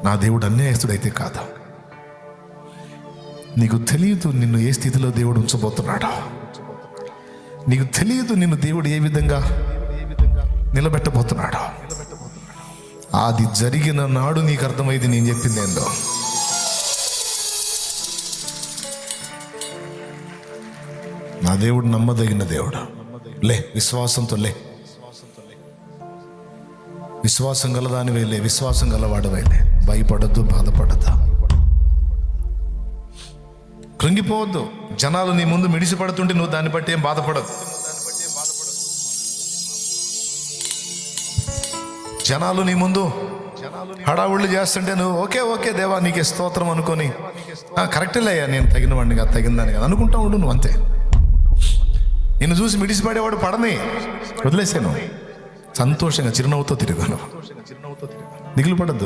నా దేవుడు అన్యాయస్తుడైతే కాదు. నీకు తెలియదు నిన్ను ఏ స్థితిలో దేవుడు ఉంచబోతున్నాడో. నీకు తెలియదు నిన్ను దేవుడు ఏ విధంగా నిలబెట్టబోతున్నాడో. అది జరిగిన నాడు నీకు అర్థమైంది నేను చెప్పింది ఏందో. నా దేవుడు నమ్మదగిన దేవుడు. లే, విశ్వాసంతో లే. విశ్వాసం గలదానివే లే, విశ్వాసం గలవాడవే లే. భయపడద్దు, బాధపడద్దు, కృంగిపోవద్దు. జనాలు నీ ముందు మిడిసిపడుతుంటే నువ్వు దాన్ని బట్టి ఏం బాధపడదు. జనాలు నీ ముందు హడావుళ్ళు చేస్తుంటే నువ్వు ఓకే ఓకే దేవా నీకే స్తోత్రం అనుకొని కరెక్టేలే అయ్యా, నేను తగిన వాడిని కాదు, తగిందని కాదు అనుకుంటా ఉండు. నువ్వు అంతే. నిన్ను చూసి మిడిసిపడేవాడు పడని వదిలేసాను. సంతోషంగా చిరునవ్వుతో తిరిగాను. దిగులు పడద్దు.